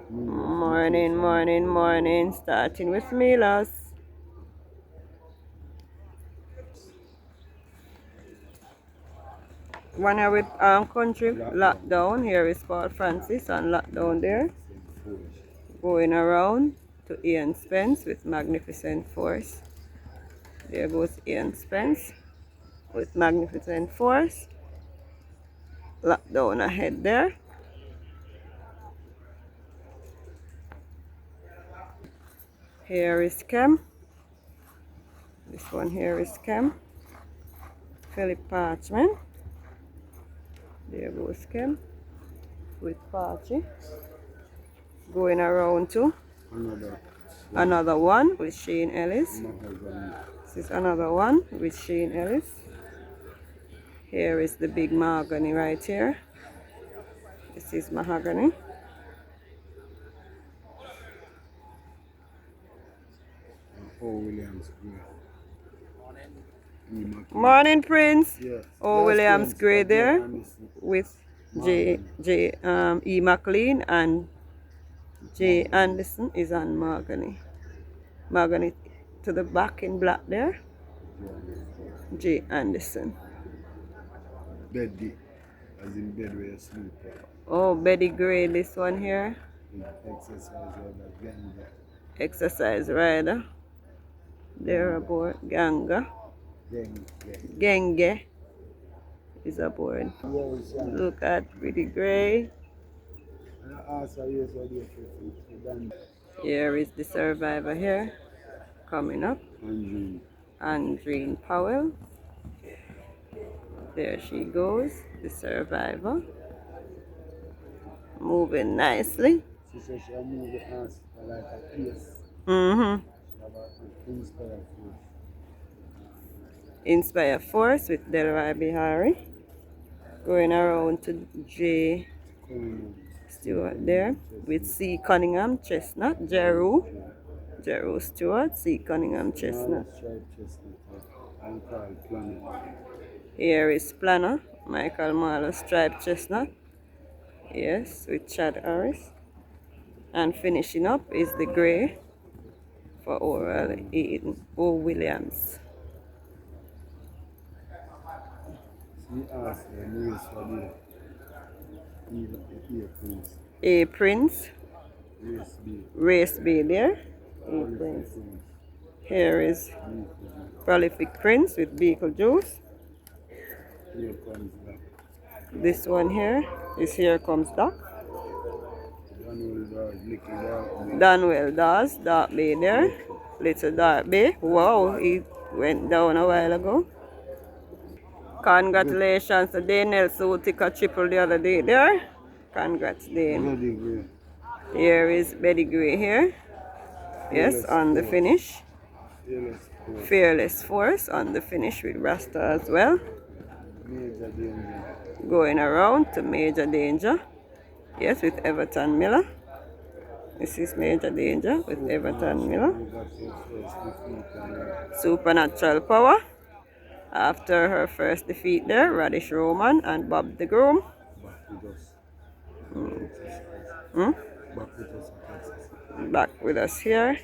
Morning, morning, morning. Starting with Milos. One here with country lockdown. Here is Paul Francis on lockdown there. Going around to Ian Spence with magnificent force. There goes Ian Spence with magnificent force. Lockdown ahead there. Here is Cam. This one here is Cam. Philip Parchman. There goes Cam with Parchy. Going around to another one with Shane Ellis. This is another one with Shane Ellis. Here is the big mahogany right here. This is mahogany. Morning, Prince. Yes. O. Williams Gray there with E. McLean, and J. Anderson is on mahogany. Mahogany to the back in black there. J. Anderson. Betty, as in bed where you sleep. Oh, Betty Gray, this one here. Exercise rider, Exercise rider. They're aboard. Ganga. Genge is aboard. Look at Pretty Gray. Here is the survivor here. Coming up. Andreen Powell. There she goes, the survivor. Moving nicely. She said she moved the ass like a piece. Inspire Force with Delroy Bihari. Going around to J. Stewart there with C. Cunningham Chestnut. Jeru Stewart, C. Cunningham Chestnut. Here is Planner, Michael Marlowe Striped Chestnut. Yes, with Chad Harris. And finishing up is the Gray for Oral Eden O. Williams. A Prince. Race B there. A Prince. Here is Prolific Prince with Beetlejuice. This one here is Here Comes Doc. Danwell does. Dark Bay there. Little Dark Bay. Wow, he went down a while ago. Congratulations to Daniel Sutika triple the other day there. Congrats, Dane. Here is Betty Gray here. Yes, on the finish. Fearless Force on the finish with Rasta as well. Going around to Major Danger. Yes, with Everton Miller. This is Major Danger with Everton Miller. Supernatural Power. After her first defeat there, Radish Roman and Bob the Groom. Back with us here.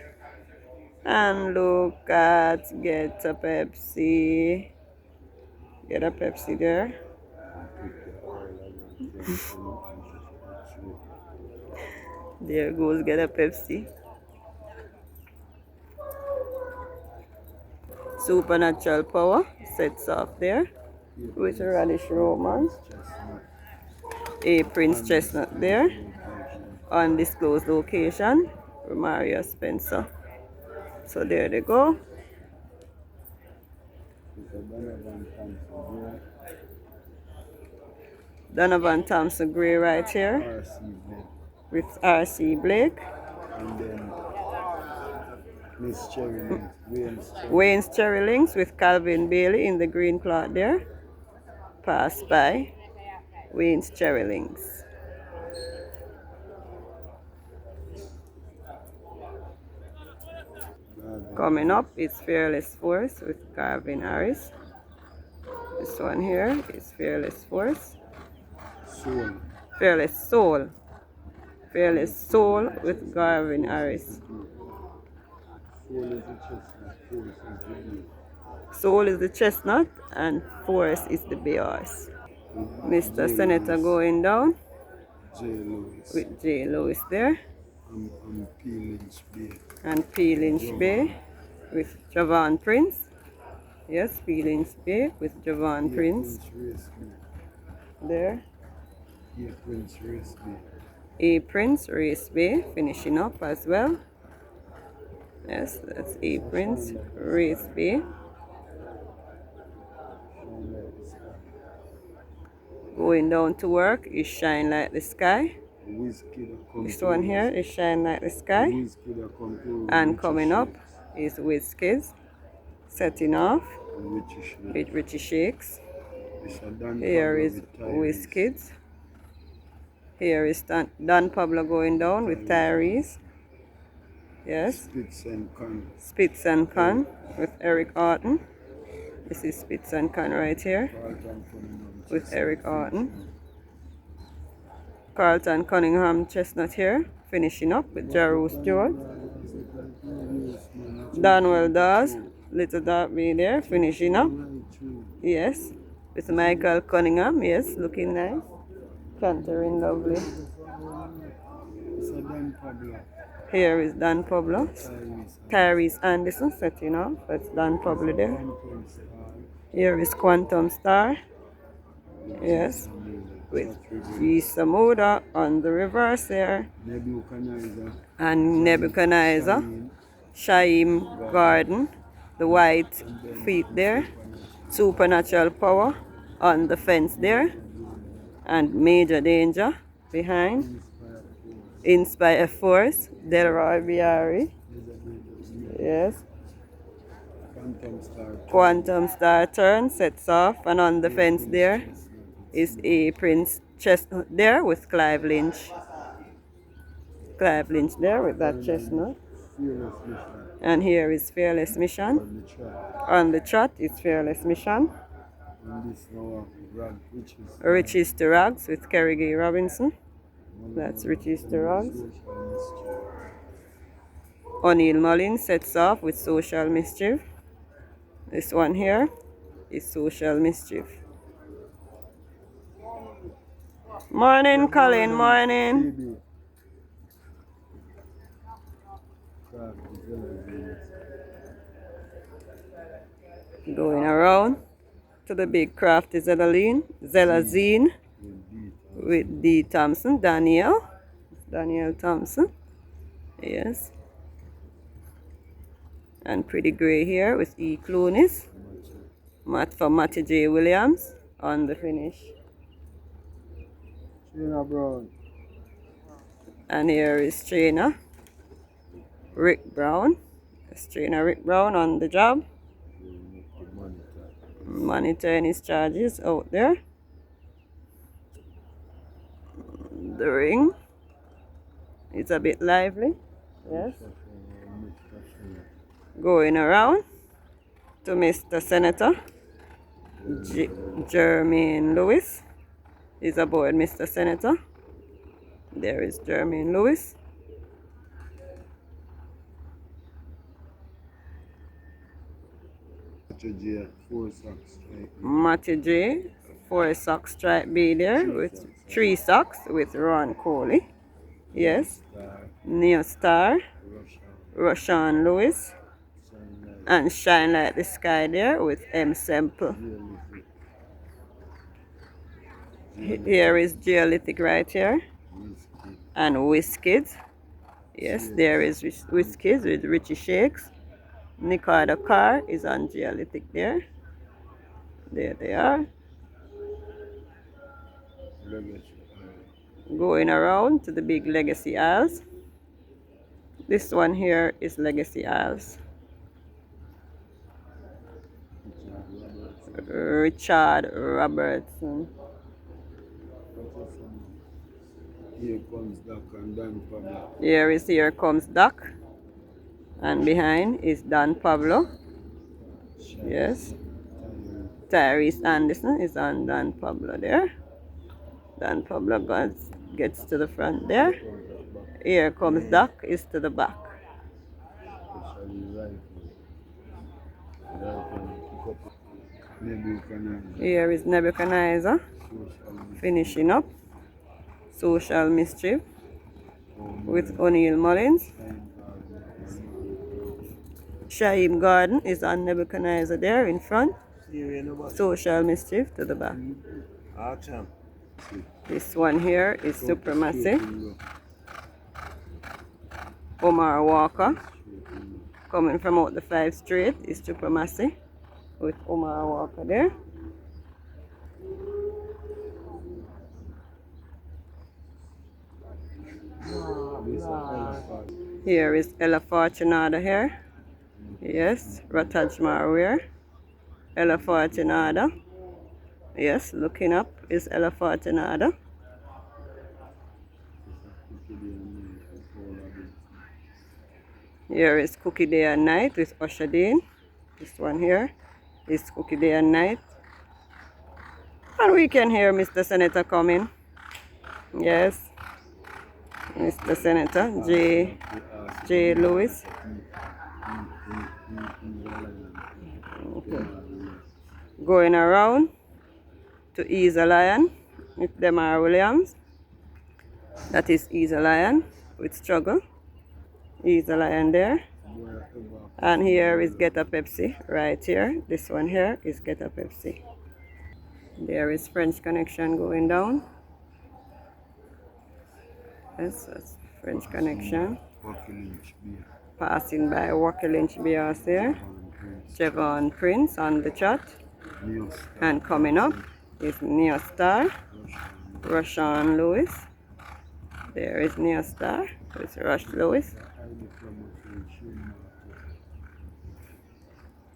And look at Get a Pepsi. Get a Pepsi there. There goes Get a Pepsi. Supernatural Power sets off there with Radish Roman. A Prince Chestnut there. Undisclosed location. Mario Spencer. So there they go. Donovan Thompson Gray right here with R.C. Blake. And then Miss Cherry Wayne's Cherry Links with Calvin Bailey in the green cloth there. Passed by Wayne's Cherry Links. Coming up is Fearless Force with Calvin Harris. This one here is Fearless Force. Soul. Fearless Soul Fearless Soul with Garvin Harris. Soul is the chestnut, Force is the beef. Soul is the chestnut and Force is the bay horse. Mr. J. Senator Lewis, going down J. Lewis, with J. Lewis there. and P. Lynch Bay. And P. Lynch Bay with Javon Prince. Yes, P. Lynch Bay with Javon Prince. Race Bay. There. A. Prince Race Bay. A. Prince Race Bay finishing up as well. Yes, that's A. Prince Race Bay. Going down to work is Shine Like the Sky. This one here is Shine Like the Sky. And coming up is Wizkids. Setting off with Richie Shakes. Here is Wizkids. Here is Dan Pablo going down with Tyrese. Yes. Spitz and Con with Eric Orton. This is Spitz and Con right here with Eric Orton. Carlton Cunningham Chestnut here, finishing up with Jaroos George. Donwell Dawes, Little Dark Bay there, finishing up. Yes, with Michael Cunningham, yes, looking nice. Cantering lovely. Here is Dan Pablo. Tyrese Anderson setting up, that's Dan Pablo there. Here is Quantum Star. Yes, with G. Samoda on the reverse there. And Nebuchadnezzar. Shaim Garden, the white feet there. Supernatural Power on the fence there. And Major Danger behind. Inspire Force, Delroy Biari. Yes. Quantum Star turn sets off, and on the fence there is A. Prince Chestnut there with Clive Lynch. Clive Lynch there with that chestnut. And here is Fearless Mission. On the trot is Fearless Mission. Riches to Rags with Kerry Gay Robinson. That's Riches to Rags. O'Neil Mullins sets off with Social Mischief. This one here is Social Mischief. Morning, Colin, morning. Going around to the big crafty Zelazine with D. Thompson, Daniel Thompson. Yes. And Pretty Gray here with E. Clunis. Matt for Matty J. Williams on the finish. And here is trainer Rick Brown. That's trainer Rick Brown on the job. Monitoring his charges out there. The ring is a bit lively. Yes. Going around to Mr. Senator Jermaine Lewis is aboard Mr. Senator. There is Jermaine Lewis. Matty J. 4 sock stripe B there with 3 socks with Ron Coley. Yes. Neo Star. Roshan Lewis. And Shine Like the Sky there with M. Semple. Here is Geolithic right here. And Wizkids. Yes, there is Wizkids with Richie Shakes. Nicardo Carr is on Geolithic there. There they are. Going around to the big Legacy Isles. This one here is Legacy Isles. Richard Robertson. Here comes Doc and Dan Pablo. Here comes Doc. And behind is Dan Pablo. Yes. Tyrese Anderson is on Dan Pablo there. Dan Pablo gets to the front there. Here comes Doc, is to the back. Especially right pick up Nebuchadnezzar. Here is Nebuchadnezzar Social finishing up Social Mischief with Mullins. O'Neill Mullins. Time Shaim Garden is on Nebuchadnezzar there in front. Social Mischief to the back. This one here is Supremacy. Omar Walker coming from out the 5 straight is Supremacy with Omar Walker there. Here is Ella Fortunada here. Yes, Rataj Marware. Ella Fortunada. Yes, looking up is Ella Fortunada. Here is Cookie Day and Night with Usher Dean. This one here is Cookie Day and Night. And we can hear Mr. Senator coming. Yes, Mr. Senator J. Lewis. Okay. Going around to Ease a Lion with Demar Williams. That is Ease a Lion with Struggle. Ease a Lion there. And here is Get a Pepsi right here. This one here is Get a Pepsi. There is French Connection going down. Yes, that's French Connection. Passing by Walker Lynch Bias there. Javon Prince on the chat. And coming up is Neo Star. Rashawn Lewis. There is Neo Star. It's Rush Lewis.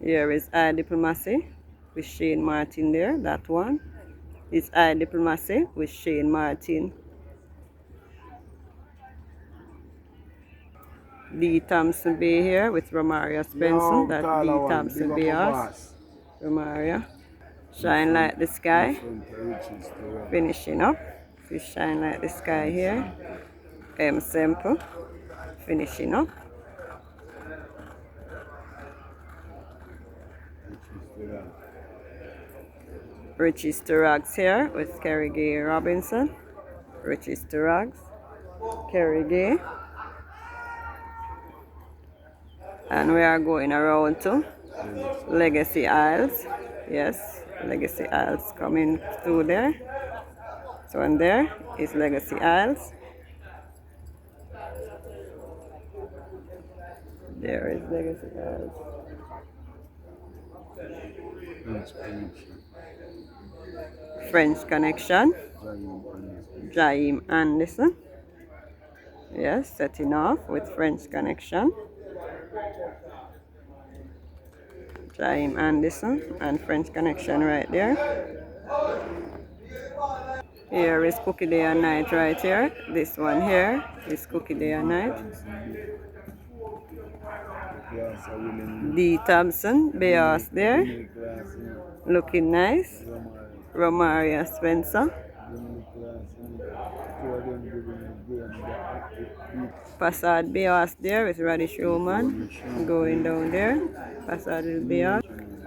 Here is I Diplomacy with Shane Martin there. That one is I Diplomacy with Shane Martin. D. Thompson Bay here with Romaria Spencer. That's D. Thompson Bay House. Romaria. Shine Like the Sky. Finishing up. We Shine Like the Sky here. M. Semple. Finishing up. Richie's to Rags here with Kerry Gay Robinson. Richie's to Rags. Kerry Gay. And we are going around to Legacy Isles. Yes, Legacy Isles coming through there. So and there is Legacy Isles. There is Legacy Isles. French Connection. Jaim Anderson. Yes, setting off with French Connection. Jaim Anderson and French Connection right there. Here is Cookie Day and Night right here. This one here is Cookie Day and Night. D. Thompson, Beas there. Looking nice. Romaria Spencer. Passad Beas there with Radish Roman going down there. Passad Beas.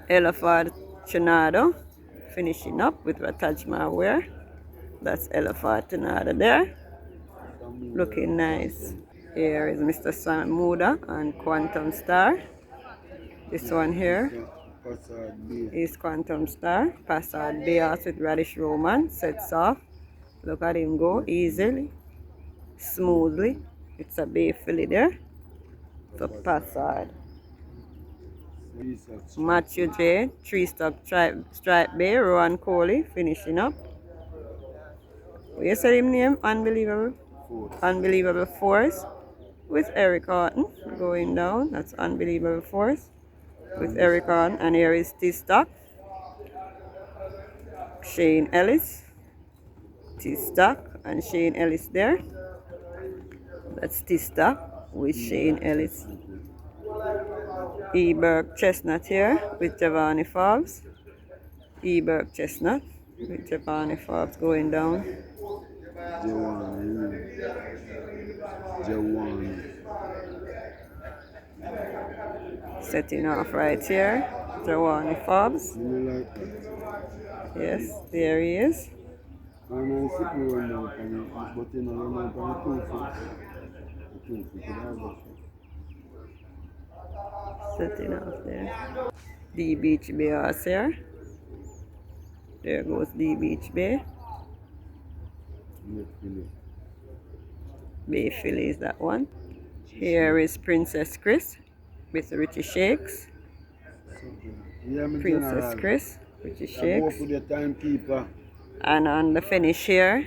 Ella Fortunado finishing up with Rataj Marware. That's Ella Fortunado there. Looking nice. Here is Mr. Sam Muda and Quantum Star. This one here is Quantum Star. Passad Beas with Radish Roman. Sets off. Look at him go easily, smoothly. It's a bay filly there. So Passad. Matthew J. 3-stock stripe bay. Rowan Coley finishing up. What you said him name? Unbelievable. Unbelievable Force with Eric Horton going down. That's Unbelievable Force with Eric Horton. And here is T-Stock. Shane Ellis. T-Stock and Shane Ellis there. That's T-Stock with Shane Ellis. E-Burke Chestnut here with Giovanni Forbes. E-Burke Chestnut with Giovanni Forbes going down. Jawan. Setting off right here. Jawani Fobbs. You know like that. Yes, there he is. And I see people run out and but you know run out on the 2 feet. The 2 feet could have a Setting off there. The Beach Bay horse here. There goes the Beach Bay. Bay filly is that one. Here is Princess Chris with Richie Shakes. Yeah, Princess Chris, Richie Shakes. Go for the timekeeper. And on the finish here,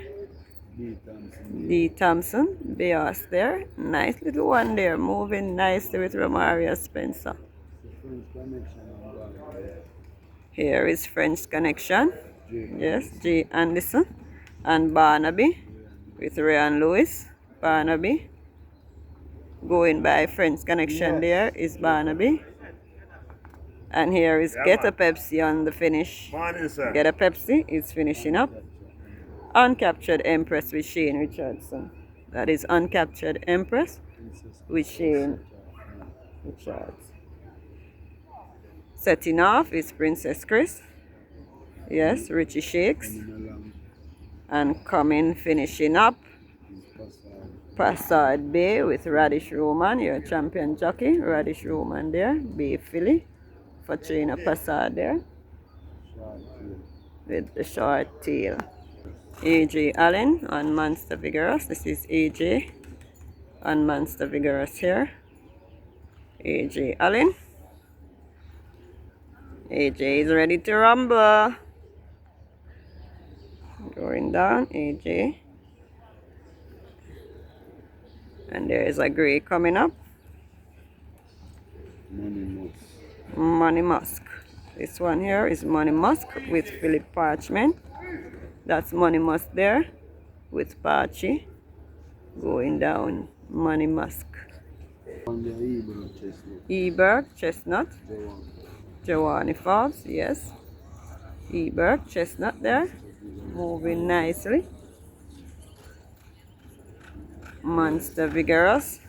D. Thompson. D. Thompson, Bay horse there. Nice little one there, moving nicely with Romaria Spencer. French connection. Here is French Connection. J. Yes, J. Anderson. And Barnaby with Ryan Lewis. Barnaby. Going by French Connection there is Barnaby. And here is Get a Pepsi on the finish. Morning, sir. Get a Pepsi is finishing up. Uncaptured Empress with Shane Richardson. That is Uncaptured Empress with Shane Richards. Setting off is Princess Chris. Yes, Richie Shakes. And coming, finishing up, Passard Bay with Radish Roman, your champion jockey. Radish Roman there, Bay filly for trainer Passard there with the short tail. AJ Allen on Monster Vigorous. This is AJ on Monster Vigorous here. AJ Allen. AJ is ready to rumble. Going down, AJ. And there is a gray coming up. Money Musk. This one here is Money Musk with Philip Parchment. That's Money Musk there with Parchy. Going down, Money Musk. Eberg Chestnut. Jawani Fobbs, yes. Eberg Chestnut there. Moving nicely. Monster Vigorous.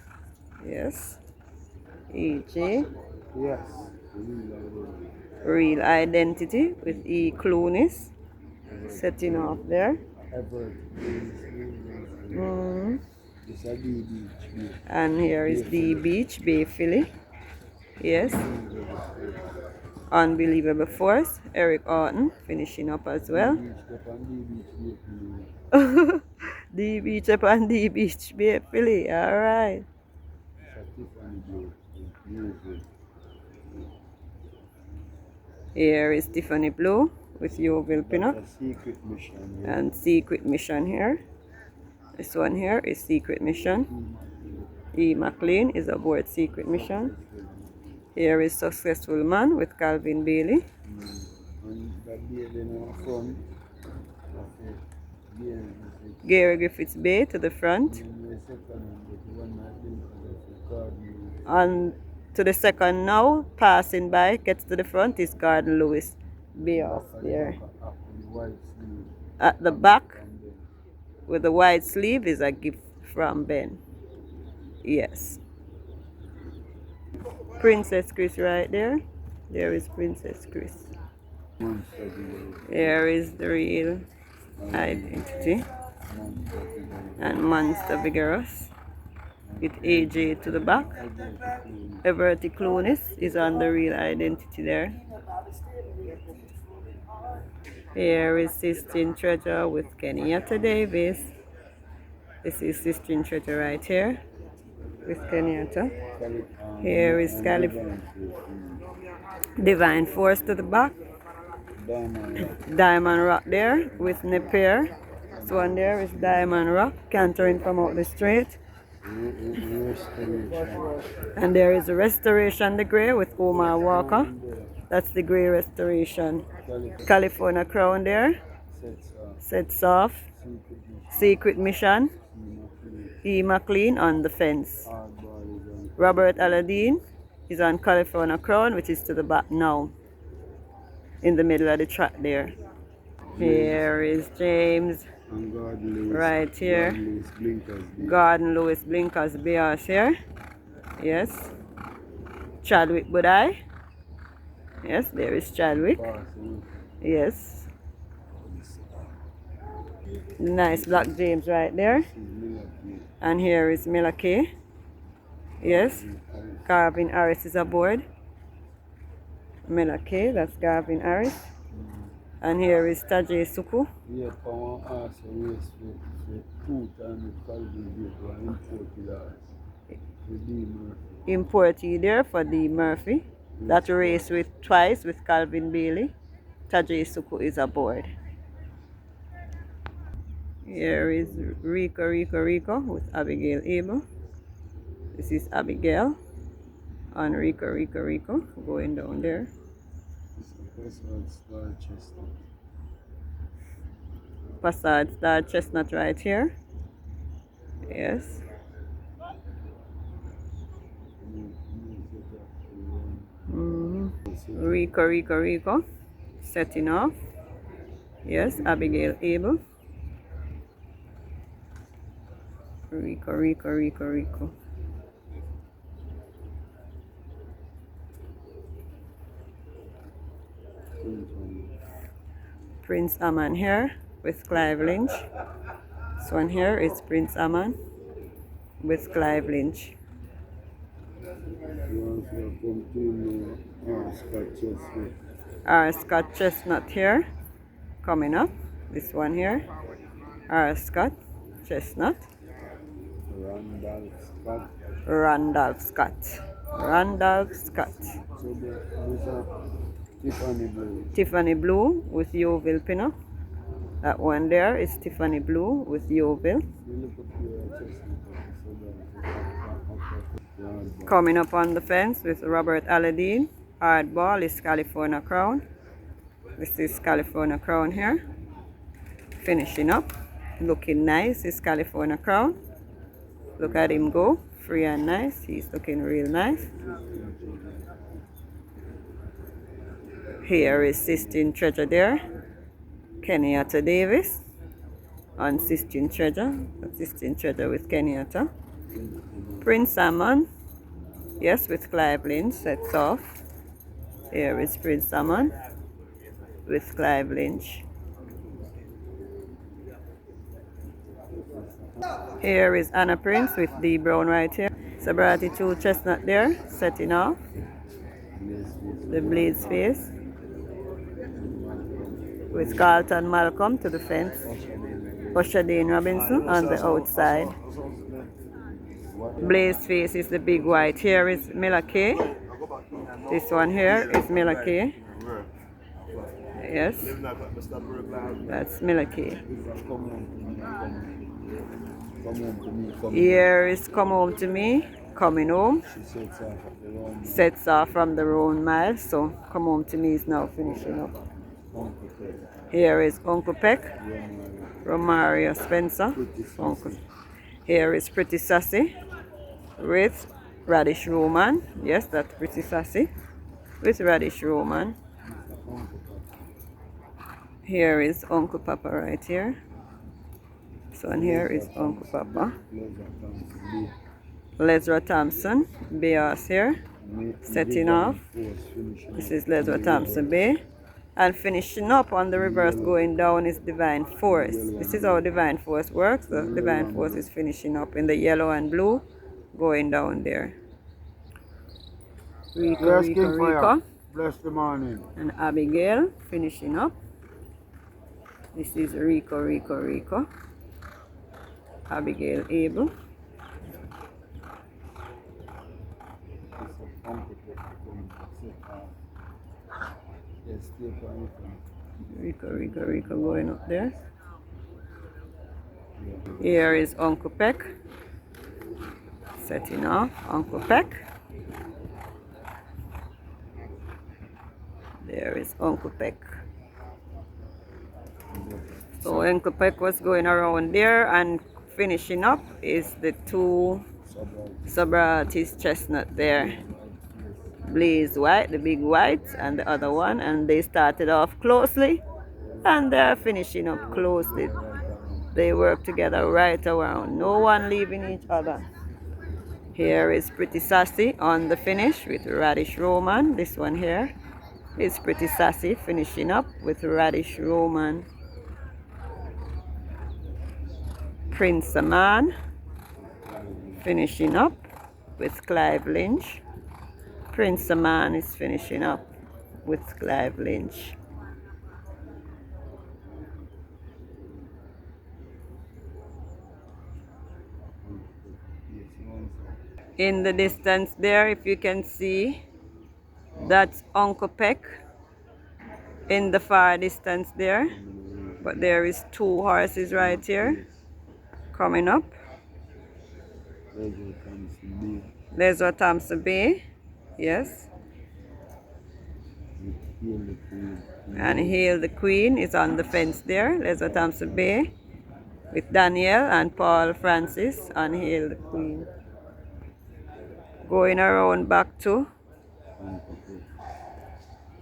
Yes. AJ. Yes. Real Identity with E. Clooney's. Setting off there. And here is the Beach Bay filly. Yes. Unbelievable Force. Eric Orton finishing up as well. D Beach upon D Beach Bay filly. Alright. Here is Tiffany Blue with Yeovil Pinnock. And Secret Mission here. This one here is Secret Mission. E. McLean is aboard Secret Mission. Here is Successful Man with Calvin Bailey. Gary Griffiths Bay to the front. And to the second now, passing by, gets to the front is Garden Lewis Bay off there. At the back, with the white sleeve, is a gift from Ben. Yes. Princess Chris right there. There is Princess Chris. Here is the Real Identity. And Monster Vigorous with AJ to the back. Everty Clooney is on the Real Identity there. Here is Sistine Treasure with Kenyatta Davis. This is Sistine Treasure right here with Kenyatta. Here is Divine Force to the back. Diamond Rock there with Napier. This one there is Diamond Rock, cantering from out the straight. And there is Restoration the Grey with Omar Walker. That's the Grey Restoration. California Crown there. Sets off. Secret Mission. E. McLean on the fence. Robert Aladdin is on California Crown, which is to the back now. In the middle of the track there. Here is James And God Lewis, right here. God Lewis Blinkers. Garden Lewis Blinkers Bears here. Yes. Chadwick Budai. Yes, there is Chadwick. Yes. Nice Black James right there. And here is Miller K. Yes. Garvin Harris is aboard. Miller K, that's Garvin Harris. And here is Tajay Suku. Yeah, power ass race for 2 times with Calvin Importee there for D. Murphy. That race with twice with Calvin Bailey. Tajay Suku is aboard. Here is Rico with Abigail Abel. This is Abigail on Rico going down there. Passage Star Chestnut right here. Yes. Rico setting off. Yes, Abigail Abel. Rico. Prince Aman here with Clive Lynch. This one here is Prince Aman with Clive Lynch. Our Scott Chestnut here coming up. This one here. Our Scott Chestnut. Randolph Scott. Tiffany Blue with Yeovil Pinner. That one there is Tiffany Blue with Yeovil. Coming up on the fence with Robert Aladdin. Hardball is California Crown. This is California Crown here. Finishing up. Looking nice is California Crown. Look at him go. Free and nice. He's looking real nice. Here is Sistine Treasure there. Kenyatta Davis on Sistine Treasure. Sistine Treasure with Kenyatta. Prince Salmon. Yes, with Clive Lynch sets off. Here is Prince Salmon with Clive Lynch. Here is Anna Prince with D Brown right here. Sobriety 2 Chestnut there, setting off. The Blade's Face with Carlton Malcolm to the fence. Oshadane Robinson on the outside. Blaze Face is the big white. Here is Miller K. This one here is Miller K. Yes, that's Miller K. Here is Come Home to Me, coming home. Sets off from the round mile, so Come Home to Me is now finishing up. Here is Uncle Peck, Romario Spencer. Here is Pretty Sassy with Radish Roman. Yes, that's Pretty Sassy with Radish Roman. Here is Uncle Papa right here. So and here is Uncle Papa. Lesra Thompson, Bears here, setting off. This is Lesra Thompson Bay. And finishing up on the reverse going down is Divine Force. This is how Divine Force works. The Divine Force is finishing up in the yellow and blue going down there. Rico. Bless the morning. And Abigail finishing up. This is Rico. Abigail Abel. Rico going up there. Here is Uncle Peck. Setting off Uncle Peck. There is Uncle Peck. So Uncle Peck was going around there, and finishing up is the two Sobriety's Chestnut there. Blaze White, the big white, and the other one, and they started off closely and they're finishing up closely. They work together right around. No one leaving each other. Here is Pretty Sassy on the finish with Radish Roman. This one here is Pretty Sassy finishing up with Radish Roman. Prince Aman finishing up with Clive Lynch. Prince Aman is finishing up with Clive Lynch. In the distance there, if you can see, that's Uncle Peck in the far distance there. But there is 2 horses right here coming up. Leisure Thompson Bay, yes. And Hail the Queen is on the fence there. Leisure Thompson Bay with Daniel and Paul Francis on Hail the Queen. Going around back to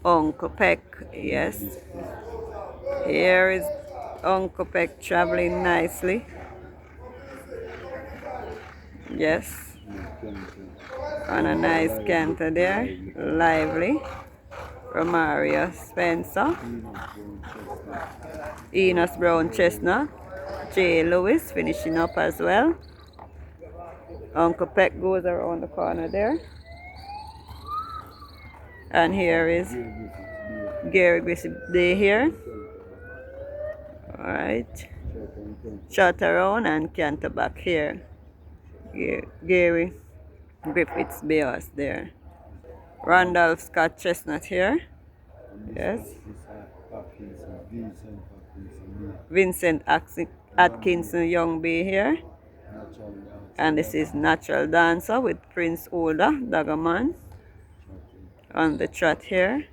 Uncle Peck, yes. Here is Uncle Peck traveling nicely. Yes. On a nice canter there. Lively. Romario Spencer. Enos Brown Chestnut. J. Lewis finishing up as well. Uncle Peck goes around the corner there. And here is Gary Griffith Day here. Alright. Shot around and canter back here. Gary Griffith's Bears there. Randolph Scott Chestnut here. Yes. Vincent Atkinson Young Bay here. And this is Natural Dancer with Prince Older, Dagaman. On the trot here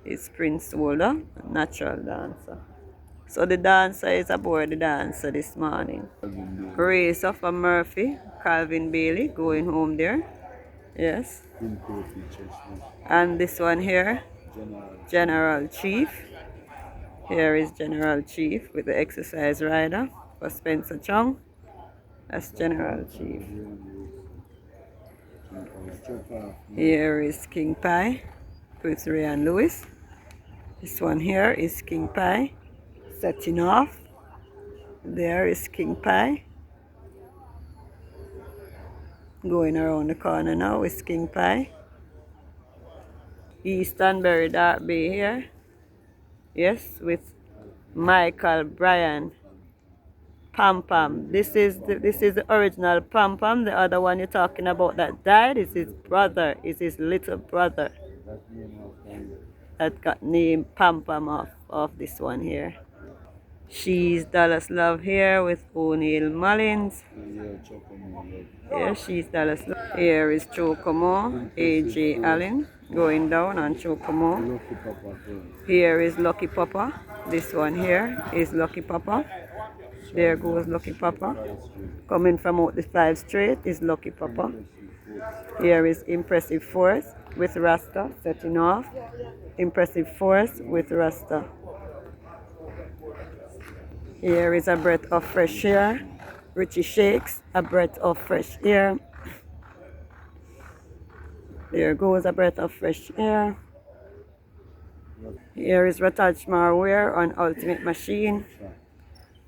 is Prince Older, Natural Dancer. So the dancer is aboard the dancer this morning. Race of a Murphy, Calvin Bailey going home there. Yes. And this one here, General Chief. Here is General Chief with the exercise rider for Spencer Chung. That's General Chief. Here is King Pie with Ryan Lewis. This one here is King Pie setting off. There is King Pie. Going around the corner now is King Pie. Easternbury Dark Bay here. Yes, with Michael Bryan. Pam Pam. This is the original Pam Pam. The other one you're talking about that died is his brother. Is his little brother. That got named Pam Pam off this one here. She's Dallas Love here with O'Neill Mullins. Yeah, she's Dallas Love. Here is Chocomo, AJ Allen going down on Chocomo. Here is Lucky Papa. This one here is Lucky Papa. There goes Lucky Papa. Coming from out the 5 straight is Lucky Papa. Here is Impressive Force with Rasta setting off. Impressive Force with Rasta. Here is A Breath of Fresh Air. Richie Shakes, A Breath of Fresh Air. There goes A Breath of Fresh Air. Here is Rataj Marware on Ultimate Machine.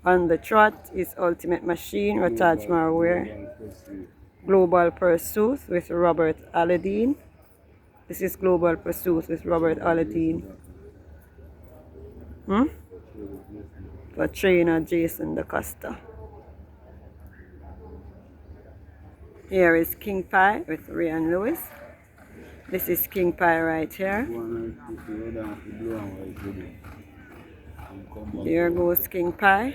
On the trot is Ultimate Machine, Rataj Marware. Global Pursuit with Robert Aladdin. This is Global Pursuit with Robert Aladdin. For trainer Jason DaCosta. Here is King Pie with Ryan Lewis. This is King Pie right here. Here goes King Pie.